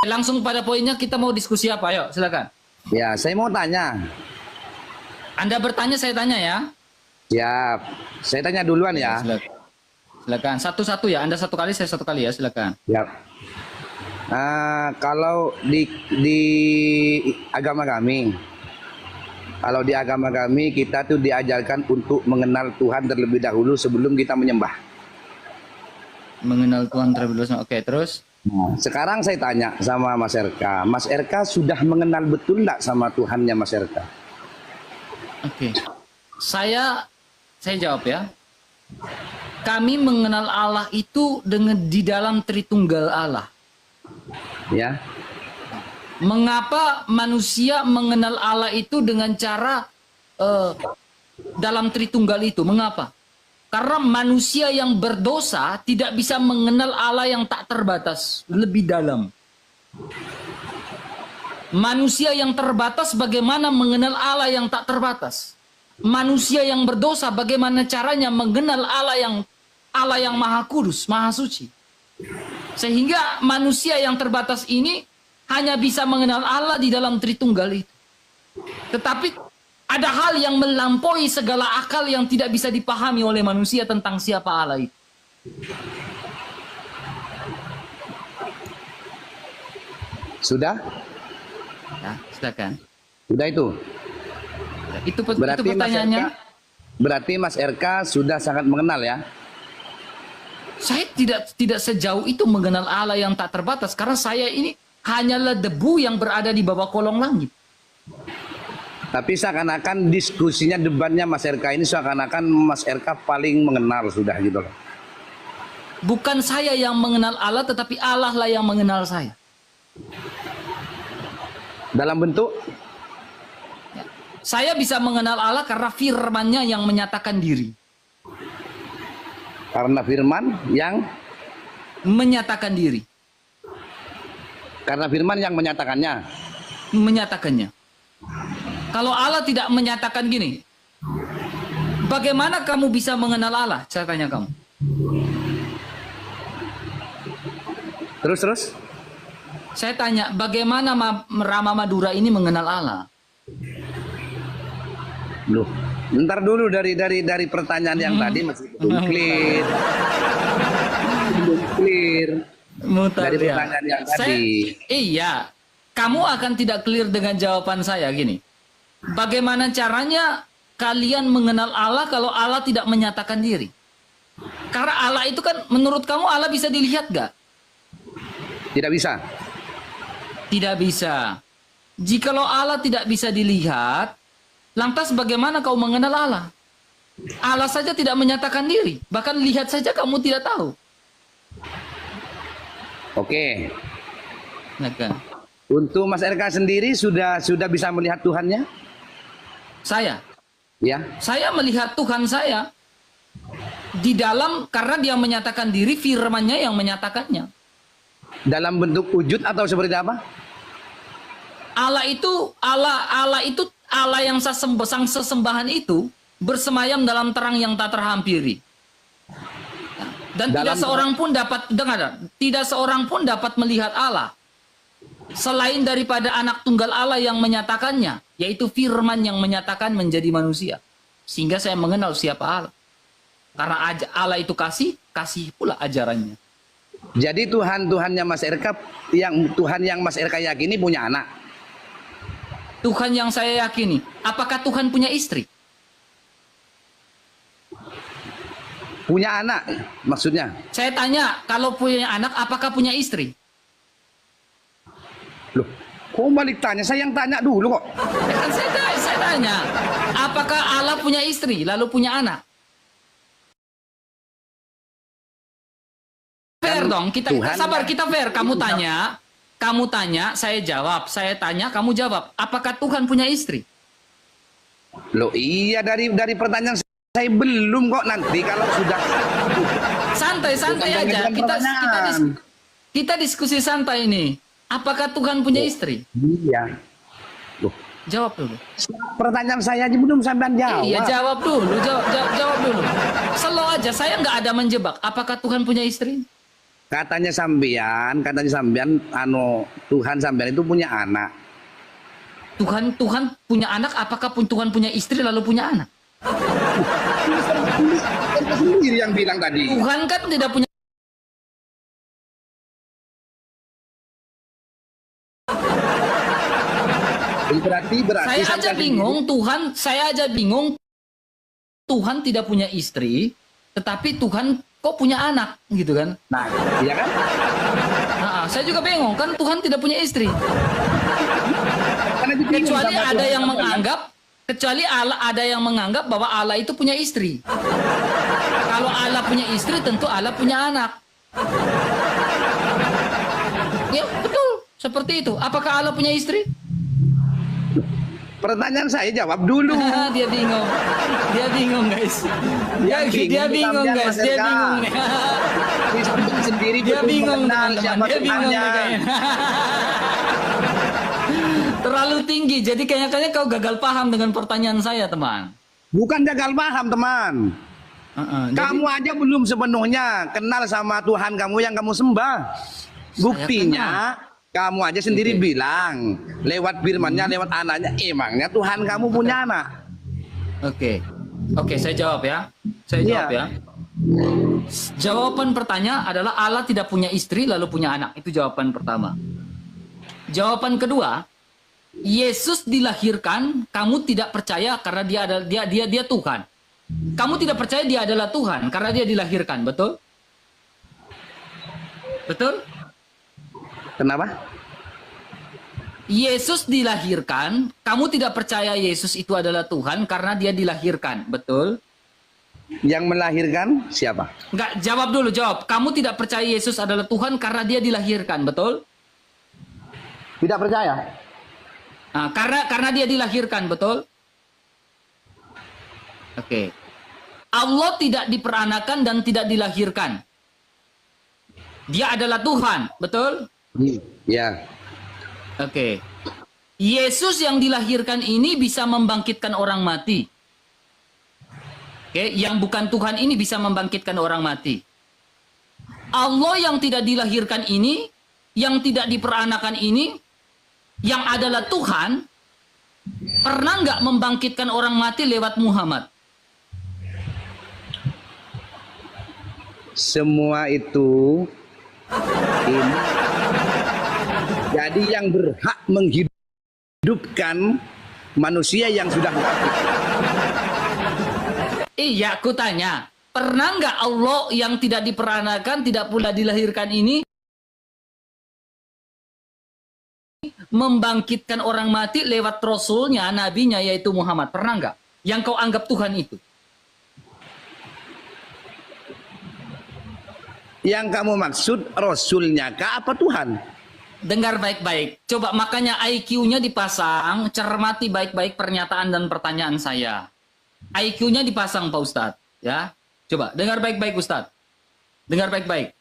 Langsung pada poinnya, kita mau diskusi apa? Ayo, silakan. Ya, saya mau tanya. Anda bertanya, saya tanya ya. Siap. Saya tanya duluan ya. Silakan. Silakan. Satu-satu ya. Anda satu kali, saya satu kali ya. Silakan. Siap. Kalau di agama kami, kita tuh diajarkan untuk mengenal Tuhan terlebih dahulu sebelum kita menyembah. Mengenal Tuhan terlebih dahulu. Oke, terus? Nah, sekarang saya tanya sama Mas RK. Mas RK sudah mengenal betul enggak sama Tuhannya Mas RK? Oke. Saya jawab ya. Kami mengenal Allah itu di dalam Tritunggal Allah. Ya. Mengapa manusia mengenal Allah itu dengan cara dalam Tritunggal itu? Mengapa? Karena manusia yang berdosa tidak bisa mengenal Allah yang tak terbatas, lebih dalam. Manusia yang terbatas bagaimana mengenal Allah yang tak terbatas? Manusia yang berdosa bagaimana caranya mengenal Allah yang Maha Kudus, Maha Suci? Sehingga manusia yang terbatas ini hanya bisa mengenal Allah di dalam Tritunggal itu. Tetapi ada hal yang melampaui segala akal yang tidak bisa dipahami oleh manusia tentang siapa Allah itu. Sudah? Ya, silakan. Sudah itu. Itu pertanyaannya. Berarti Mas RK sudah sangat mengenal ya? Saya tidak sejauh itu mengenal Allah yang tak terbatas karena saya ini hanyalah debu yang berada di bawah kolong langit. Tapi seakan-akan diskusinya, debatnya Mas RK ini seakan-akan Mas RK paling mengenal sudah gitu loh. Bukan saya yang mengenal Allah, tetapi Allah lah yang mengenal saya. Dalam bentuk? Saya bisa mengenal Allah karena firman-Nya yang menyatakan diri. Karena firman yang menyatakan diri. Karena firman yang menyatakannya. Menyatakannya. Kalau Allah tidak menyatakan gini, bagaimana kamu bisa mengenal Allah? Saya tanya kamu. Terus? Saya tanya, bagaimana Rama Madura ini mengenal Allah? Loh, ntar dulu dari pertanyaan yang tadi masih belum clear. Belum clear. Dari pertanyaan yang tadi. Iya, kamu akan tidak clear dengan jawaban saya gini. Bagaimana caranya kalian mengenal Allah kalau Allah tidak menyatakan diri? Karena Allah itu kan menurut kamu Allah bisa dilihat gak? Tidak bisa. Tidak bisa. Jikalau Allah tidak bisa dilihat, lantas bagaimana kau mengenal Allah? Allah saja tidak menyatakan diri. Bahkan lihat saja kamu tidak tahu. Oke. Nah, untuk Mas RK sendiri sudah bisa melihat Tuhannya? Saya? Ya. Saya melihat Tuhan saya di dalam karena dia menyatakan diri, firman-Nya yang menyatakannya. Dalam bentuk wujud atau seperti apa? Allah yang sang sesembahan itu bersemayam dalam terang yang tak terhampiri. Dan tidak seorang pun dapat melihat Allah selain daripada anak tunggal Allah yang menyatakannya, yaitu firman yang menyatakan menjadi manusia. Sehingga saya mengenal siapa Allah. Karena Allah itu kasih pula ajarannya. Jadi Tuhannya Mas RK, Tuhan yang Mas RK yakini punya anak? Tuhan yang saya yakini. Apakah Tuhan punya istri? Punya anak maksudnya? Saya tanya, kalau punya anak, apakah punya istri? Loh, kok balik tanya? Saya yang tanya dulu kok. Ya kan saya tanya, apakah Allah punya istri, lalu punya anak? Fair dong, kita sabar, kita fair. Kamu tanya, saya jawab. Saya tanya, kamu jawab. Apakah Tuhan punya istri? Loh iya, dari pertanyaan saya belum kok, nanti kalau sudah. Santai aja. Kita diskusi santai ini. Apakah Tuhan punya istri? Iya. Loh. Jawab dulu. Pertanyaan saya aja belum sampai jawab. Iya, jawab dulu. Jawab dulu. Slow aja. Saya nggak ada menjebak. Apakah Tuhan punya istri? Katanya sampean, Tuhan sampean itu punya anak. Tuhan punya anak, apakah Tuhan punya istri lalu punya anak? Sendiri yang bilang tadi. Tuhan kan tidak punya. Berarti Saya aja bingung Tuhan tidak punya istri, tetapi Tuhan kok punya anak gitu kan? Nah, iya kan? Nah, saya juga bingung kan Tuhan tidak punya istri. Karena dibingung Kecuali sama ada Tuhan yang sampean. menganggap, ada yang menganggap bahwa Allah itu punya istri. Kalau Allah punya istri, tentu Allah punya anak. Ya betul, seperti itu. Apakah Allah punya istri? Pertanyaan saya jawab dulu. Dia bingung guys. Dia bingung guys. Dia bingung. Sendiri Dia bingung mengenal teman-teman. siapa Dia bingung Tuhannya. nih kayaknya. Terlalu tinggi. Jadi kayaknya kau gagal paham dengan pertanyaan saya, teman. Bukan gagal paham, teman. Kamu aja belum sepenuhnya kenal sama Tuhan kamu yang kamu sembah. Buktinya kamu aja sendiri bilang lewat firman-Nya, lewat anaknya, emangnya Tuhan kamu punya anak. Oke, saya jawab ya. Saya jawab ya. Jawaban pertanyaan adalah Allah tidak punya istri lalu punya anak. Itu jawaban pertama. Jawaban kedua, Yesus dilahirkan, kamu tidak percaya karena dia Tuhan. Kamu tidak percaya dia adalah Tuhan karena dia dilahirkan, betul? Betul? Kenapa? Yesus dilahirkan, kamu tidak percaya Yesus itu adalah Tuhan karena dia dilahirkan, betul? Yang melahirkan siapa? Enggak, jawab dulu, jawab. Kamu tidak percaya Yesus adalah Tuhan karena dia dilahirkan, betul? Tidak percaya. Nah, karena dia dilahirkan, betul? Oke. Allah tidak diperanakan dan tidak dilahirkan. Dia adalah Tuhan, betul? Ya. Oke. Yesus yang dilahirkan ini bisa membangkitkan orang mati. Oke, yang bukan Tuhan ini bisa membangkitkan orang mati. Allah yang tidak dilahirkan ini, yang tidak diperanakan ini, yang adalah Tuhan, pernah nggak membangkitkan orang mati lewat Muhammad? Semua itu ini. Jadi yang berhak menghidupkan manusia yang sudah mati. Iya, aku tanya. Pernah nggak Allah yang tidak diperanakan, tidak pula dilahirkan ini membangkitkan orang mati lewat Rasulnya, Nabinya, yaitu Muhammad? Pernah nggak? Yang kau anggap Tuhan itu? Yang kamu maksud Rasulnya kah apa Tuhan? Dengar baik-baik. Coba makanya IQ-nya dipasang, cermati baik-baik pernyataan dan pertanyaan saya. IQ-nya dipasang Pak Ustadz, ya. Coba dengar baik-baik Ustadz. Dengar baik-baik.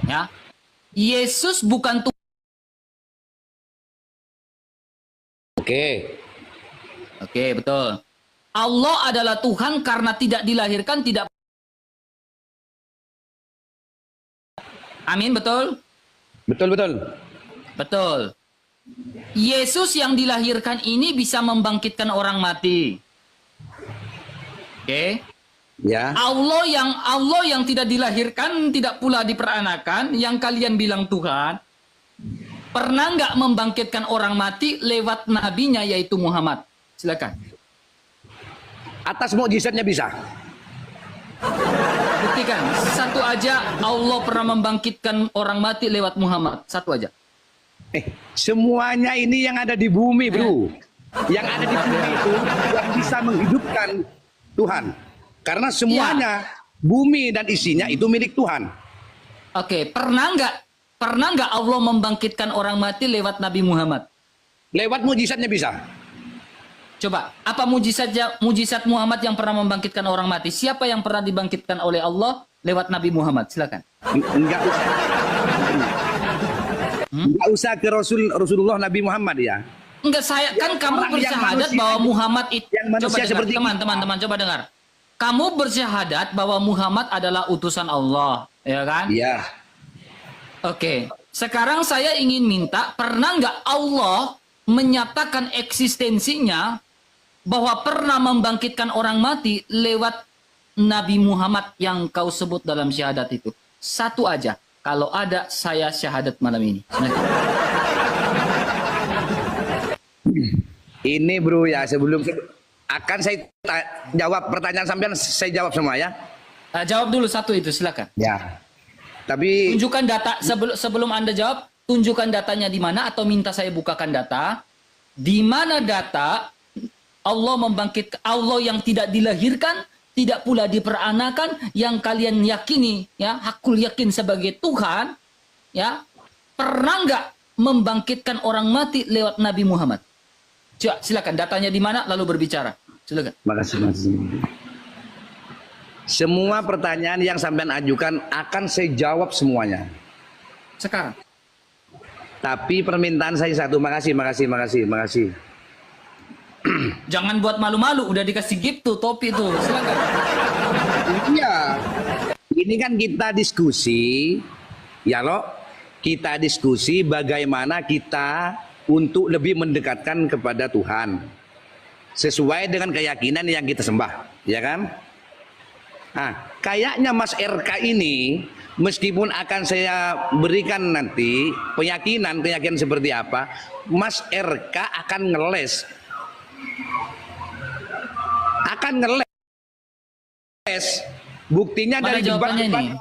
Ya. Yesus bukan Tuhan. Oke, betul. Allah adalah Tuhan karena tidak dilahirkan, tidak. Amin, betul? Betul. Yesus yang dilahirkan ini bisa membangkitkan orang mati. Oke. Ya. Allah yang tidak dilahirkan, tidak pula diperanakan, yang kalian bilang Tuhan, pernah nggak membangkitkan orang mati lewat nabinya yaitu Muhammad? Silakan. Atas mukjizatnya bisa. Buktikan satu aja Allah pernah membangkitkan orang mati lewat Muhammad. Satu aja. Semuanya ini yang ada di bumi, bro. Yang ada di bumi itu yang bisa menghidupkan Tuhan. Karena semuanya bumi dan isinya itu milik Tuhan. Oke, pernah nggak Allah membangkitkan orang mati lewat Nabi Muhammad? Lewat mukjizatnya bisa. Coba, apa mujizat Muhammad yang pernah membangkitkan orang mati? Siapa yang pernah dibangkitkan oleh Allah lewat Nabi Muhammad? Silakan. Enggak usah. Enggak usah ke Rasulullah Nabi Muhammad ya. Enggak, saya kan kamu bersyahadat bahwa Muhammad itu. Coba dengar, teman-teman, coba dengar. Kamu bersyahadat bahwa Muhammad adalah utusan Allah, ya kan? Iya. Oke, sekarang saya ingin minta, pernah nggak Allah menyatakan eksistensinya bahwa pernah membangkitkan orang mati lewat Nabi Muhammad yang kau sebut dalam syahadat itu? Satu aja. Kalau ada, saya syahadat malam ini. Ini bro ya, sebelum akan saya jawab pertanyaan sampean, saya jawab semua ya. Jawab dulu satu itu, silakan. Ya. Tapi Tunjukkan data sebelum Anda jawab, tunjukkan datanya di mana atau minta saya bukakan data. Di mana data Allah membangkitkan Allah yang tidak dilahirkan, tidak pula diperanakan, yang kalian yakini ya, hakul yakin sebagai Tuhan, ya. Pernah nggak membangkitkan orang mati lewat Nabi Muhammad? Coba silakan datanya di mana lalu berbicara. Silakan. makasih. Semua pertanyaan yang sampean ajukan akan saya jawab semuanya. Sekarang. Tapi permintaan saya satu, makasih. Jangan buat malu-malu, udah dikasih gift tuh topi tuh. Silakan. Iya. Ini kan kita diskusi, ya loh. Kita diskusi bagaimana kita untuk lebih mendekatkan kepada Tuhan. Sesuai dengan keyakinan yang kita sembah, ya kan? Nah, kayaknya Mas RK ini, meskipun akan saya berikan nanti keyakinan seperti apa, Mas RK akan ngeles. Buktinya Mana dari jawabannya debat ini?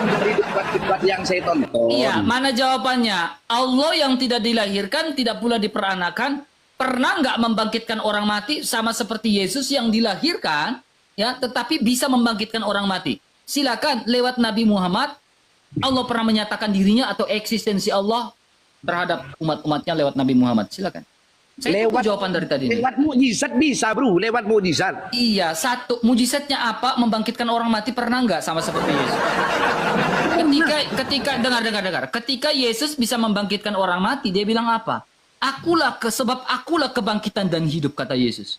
dari debat yang saya tonton. Iya, mana jawabannya? Allah yang tidak dilahirkan, tidak pula diperanakan, pernah nggak membangkitkan orang mati sama seperti Yesus yang dilahirkan, ya, tetapi bisa membangkitkan orang mati. Silakan lewat Nabi Muhammad, Allah pernah menyatakan dirinya atau eksistensi Allah terhadap umat-umatnya lewat Nabi Muhammad. Silakan. Saya tunggu jawaban dari tadi. Lewat mukjizat bisa, bro. Lewat mukjizat. Iya, satu. Mujizatnya apa? Membangkitkan orang mati pernah nggak sama seperti Yesus? Ketika dengar. Ketika Yesus bisa membangkitkan orang mati, dia bilang apa? Sebab akulah kebangkitan dan hidup, kata Yesus.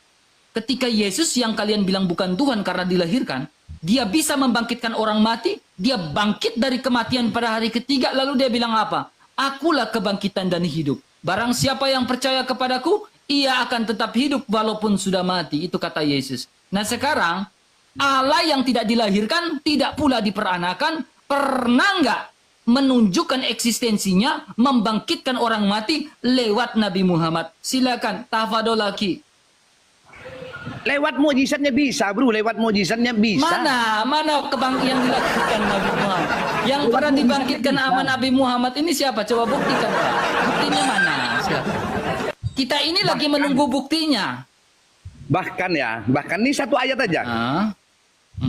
Ketika Yesus yang kalian bilang bukan Tuhan karena dilahirkan, dia bisa membangkitkan orang mati, dia bangkit dari kematian pada hari ketiga, lalu dia bilang apa? Akulah kebangkitan dan hidup. Barang siapa yang percaya kepadaku, ia akan tetap hidup walaupun sudah mati. Itu kata Yesus. Nah sekarang, Allah yang tidak dilahirkan, tidak pula diperanakan, pernah nggak menunjukkan eksistensinya, membangkitkan orang mati lewat Nabi Muhammad? Silakan, tafadolaki. Lewat mukjizatnya bisa, bro. Lewat mukjizatnya bisa. Mana kebangkitan yang dilakukan Nabi Muhammad? Yang pernah dibangkitkan sama Nabi Muhammad ini siapa? Coba buktikan, Pak. Buktinya mana? Siapa? Kita ini lagi menunggu buktinya. Bahkan ini satu ayat aja.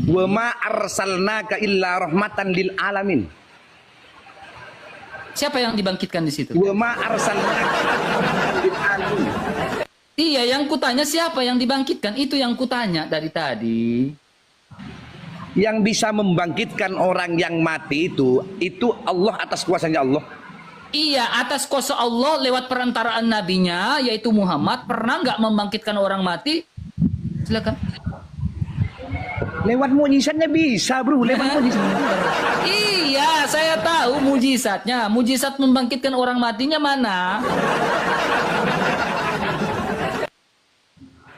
Wa ma arsalnaka illa rahmatan lil alamin. Siapa yang dibangkitkan di situ? Wa ma arsalnaka lil alamin. Iya, yang kutanya siapa yang dibangkitkan? Itu yang kutanya dari tadi. Yang bisa membangkitkan orang yang mati itu Allah, atas kuasanya Allah. Iya, atas kuasa Allah lewat perantaraan nabinya, yaitu Muhammad. Pernah nggak membangkitkan orang mati? Silakan. Lewat mukjizatnya bisa, bro. Lewat mukjizatnya. Iya, saya tahu mujizatnya. Mujizat membangkitkan orang matinya mana?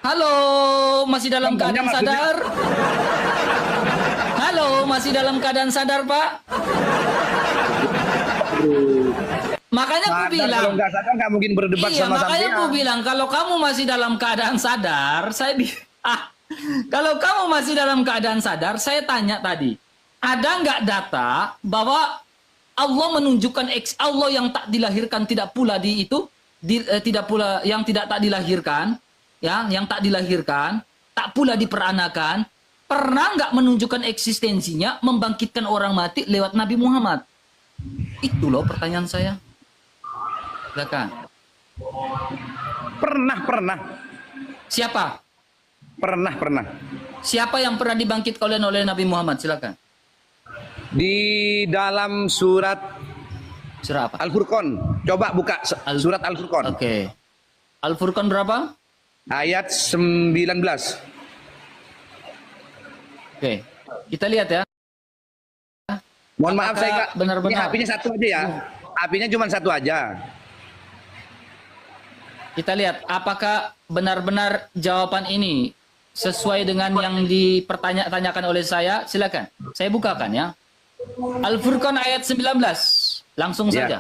Halo, masih dalam keadaan sadar? Halo, masih dalam keadaan sadar, Pak? Makanya aku bilang, kalau nggak sadar nggak mungkin berdebat sama makanya aku bilang kalau kamu masih dalam keadaan sadar, kalau kamu masih dalam keadaan sadar, saya tanya tadi, ada nggak data bahwa Allah menunjukkan Allah yang tak dilahirkan tidak pula tidak pula yang tak dilahirkan, ya, yang tak dilahirkan, tak pula diperanakan, pernah nggak menunjukkan eksistensinya, membangkitkan orang mati lewat Nabi Muhammad? Itu loh pertanyaan saya. Silakan. Pernah. Siapa? Pernah. Siapa yang pernah dibangkitkan oleh Nabi Muhammad? Silakan. Di dalam surat apa? Al-Furqan. Coba buka surat Al-Furqan. Oke. Al-Furqan berapa? Ayat 19. Oke. Kita lihat ya. Mohon maaf Apakah saya benar-benar? ini apinya satu aja ya. Apinya cuma satu aja. Kita lihat apakah benar-benar jawaban ini sesuai dengan yang dipertanyakan oleh saya. Silakan. Saya bukakan ya. Al-Furqan ayat 19. Langsung Ya. saja.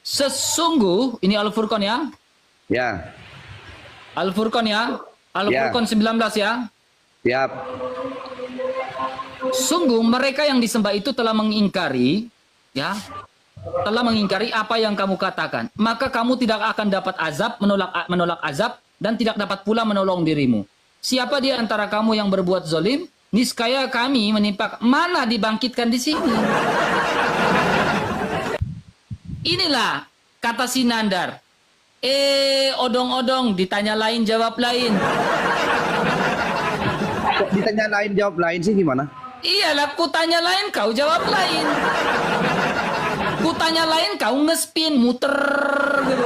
Sesungguh, ini Al-Furqan ya. Ya. Al-Furqan ya. Al-Furqan 19 ya. Siap. Sungguh mereka yang disembah itu telah mengingkari ya. Telah mengingkari apa yang kamu katakan. Maka kamu tidak akan dapat azab, menolak azab, dan tidak dapat pula menolong dirimu. Siapa di antara kamu yang berbuat zalim? Niscaya kami menimpa. Mana dibangkitkan di sini? Inilah kata Sinandar. Odong-odong, ditanya lain jawab lain. Kok ditanya lain jawab lain sih gimana? Iyalah, ku tanya lain, kau jawab lain. Ku tanya lain, kau ngespin, muter gitu.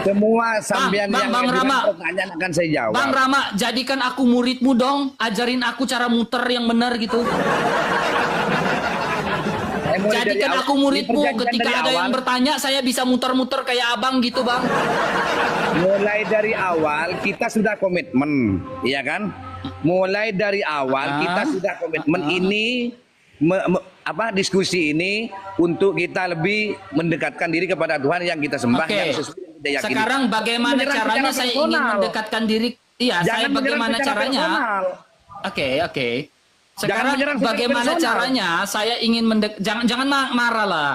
Semua sampean Bang yang Rama. mengajukan pertanyaan akan saya jawab. Bang Rama, jadikan aku muridmu dong. Ajarin aku cara muter yang benar gitu. Saya mulai dari Jadikan awal. aku muridmu. Ini perjanjian Ketika dari ada yang awal. bertanya, saya bisa muter-muter kayak abang gitu, Bang. Mulai dari awal kita sudah komitmen, iya kan? Mulai dari awal kita sudah komitmen ini diskusi ini untuk kita lebih mendekatkan diri kepada Tuhan yang kita sembah Oke. yang sesuai yang kita yakini. Sekarang bagaimana Menyerang caranya secara saya ingin personal. mendekatkan diri? Iya, Jangan saya menyerang bagaimana secara caranya? personal. Oke. Sekarang menyerang secara bagaimana personal. caranya saya ingin jangan marah lah.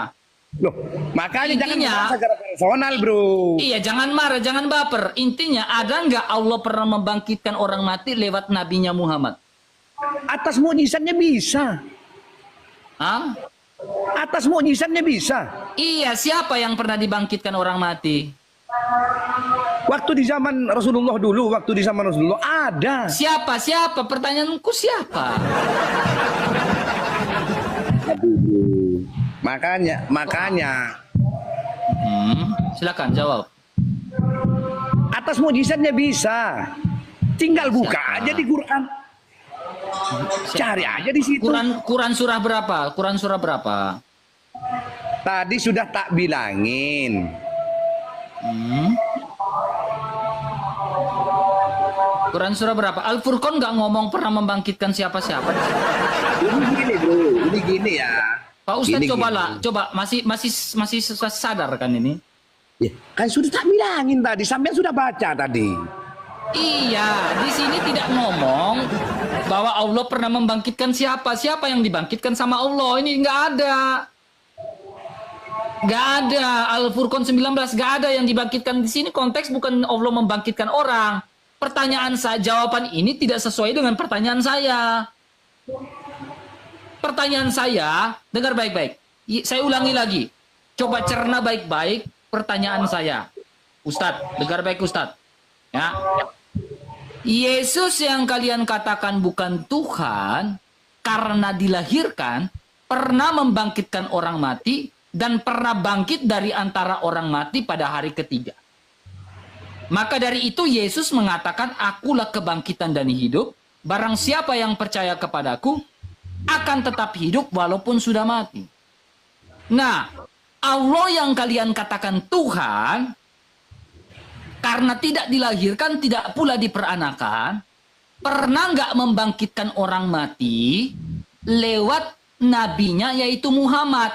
Loh, makanya jangan Intinya- menyerang secara personal, bro. Iya, jangan marah, jangan baper. Intinya, ada nggak Allah pernah membangkitkan orang mati lewat nabinya Muhammad? Atas mukjizatnya bisa. Hah? Atas mukjizatnya bisa. Iya, siapa yang pernah dibangkitkan orang mati? Waktu di zaman Rasulullah dulu, waktu di zaman Rasulullah ada. Siapa? Pertanyaanku siapa? Aduh. Makanya Silakan jawab. atas mukjizatnya bisa. Tinggal buka Siapa? aja di Quran. Cari aja di situ. Quran surah berapa? Quran surah berapa? Tadi sudah tak bilangin. Quran surah berapa? Al-Furqan nggak ngomong pernah membangkitkan siapa-siapa. Ini gini, bro. Ini gini ya. Pak Ustadz, Gini, cobalah, coba masih sadar kan ini? Ya, kan sudah tak bilangin tadi. Sampai sudah baca tadi. Iya, di sini tidak ngomong bahwa Allah pernah membangkitkan siapa. Siapa yang dibangkitkan sama Allah? Ini nggak ada. Nggak ada. Al-Furqan 19 nggak ada yang dibangkitkan di sini. Konteks bukan Allah membangkitkan orang. Pertanyaan saya, jawaban ini tidak sesuai dengan pertanyaan saya. Pertanyaan saya, dengar baik-baik. Saya ulangi lagi. Coba cerna baik-baik pertanyaan saya. Ustadz, dengar baik Ustadz. Ya. Yesus yang kalian katakan bukan Tuhan karena dilahirkan, pernah membangkitkan orang mati dan pernah bangkit dari antara orang mati pada hari ketiga. Maka dari itu Yesus mengatakan, akulah kebangkitan dan hidup. Barang siapa yang percaya kepadaku akan tetap hidup walaupun sudah mati. Nah, Allah yang kalian katakan Tuhan, karena tidak dilahirkan, tidak pula diperanakan, pernah nggak membangkitkan orang mati lewat nabinya yaitu Muhammad.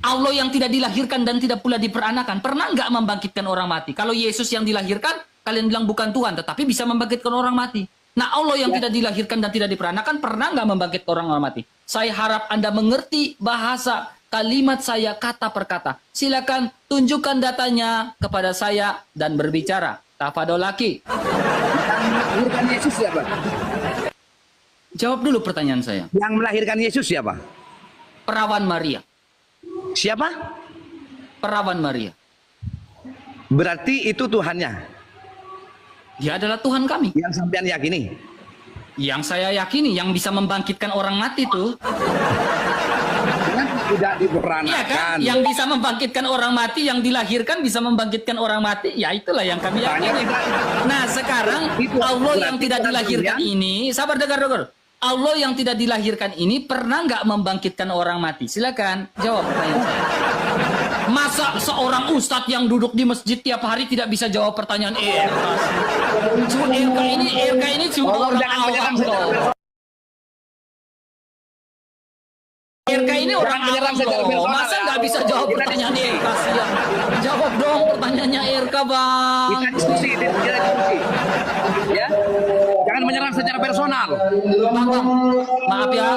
Allah yang tidak dilahirkan dan tidak pula diperanakan, pernah nggak membangkitkan orang mati? Kalau Yesus yang dilahirkan, kalian bilang bukan Tuhan, tetapi bisa membangkitkan orang mati. Nah, Allah yang tidak dilahirkan dan tidak diperanakan, pernah nggak membangkitkan orang mati? Saya harap Anda mengerti bahasa kalimat saya kata per kata. Silakan tunjukkan datanya kepada saya dan berbicara. Tafadolaki. Melahirkan Yesus siapa? Jawab dulu pertanyaan saya. Yang melahirkan Yesus siapa? Perawan Maria. Siapa? Perawan Maria. Berarti itu Tuhannya. Dia adalah Tuhan kami. Yang sampean yakini. Yang saya yakini, yang bisa membangkitkan orang mati tuh. Dengan tidak diperanakan. Iya kan? Yang bisa membangkitkan orang mati, yang dilahirkan bisa membangkitkan orang mati. Ya itulah yang kami yakini. Nah sekarang Itu Allah yang berarti tidak Tuhan dilahirkan duluan. ini, sabar dengar. Allah yang tidak dilahirkan ini pernah nggak membangkitkan orang mati? Silakan jawab pertanyaan saya. Masa seorang ustadz yang duduk di masjid tiap hari tidak bisa jawab pertanyaan Cuma RK ini cuma Tolong orang jangan awam menyerang toh. secara RK ini orang menyerang awam secara loh. personal, Masa ya. nggak bisa jawab Kita pertanyaan diskusi. RK sih? Jawab dong pertanyaannya RK, Bang. Kita diskusi, ya. Jangan menyerang secara personal. Bang, maaf ya.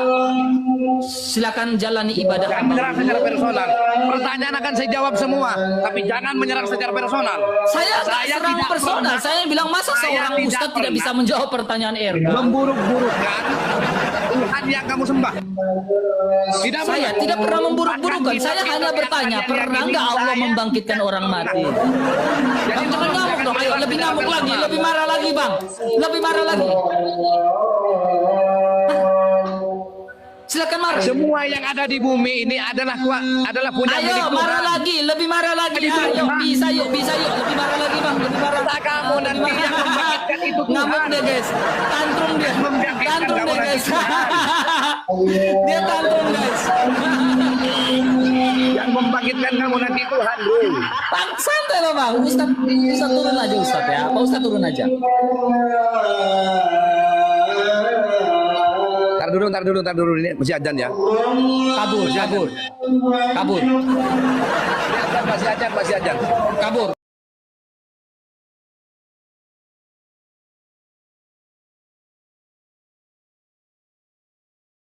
Silakan jalani ibadah Jangan Abang. menyerang secara personal. Pertanyaan akan saya jawab semua, tapi jangan menyerang secara personal. Saya serang tidak personal. pernah- Saya bilang masa Saya seorang tidak ustadz tidak pernah bisa menjawab pertanyaan RK? memburuk-burukkan Tuhan yang kamu sembah. Tidak Saya pernah. tidak pernah memburuk-burukan. Bahkan Saya kita hanya yang bertanya, kalian pernah yakini nggak Allah saya membangkitkan orang mati? Jadi Bang, jangan ngamuk dong. Ayo, lebih ngamuk lagi, lebih marah lagi, Bang. Lebih marah lagi. Silakan marah. Semua yang ada di bumi ini adalah punya milik Ayo, Tuhan. marah lagi, lebih marah lagi. Ayo, bisa yuk, lebih marah lagi, Bang. Lebih marah. Kata kamu Lebih nanti yang membangkitkan itu Tuhan. Ngamuk deh, guys. Tantrum dia. Membangkitkan Tantrum kamu deh, nanti guys. Tuhan. Dia tantrum, guys. Yang membangkitkan kamu nanti Tuhan, bro. Bang, santai loh, Bang. Ustaz turun aja, Ustaz ya. Pak Ustaz turun aja. Tar dulu ini masih ajan ya. Kabur. Masih ajan. Kabur. Masih ajan. Kabur.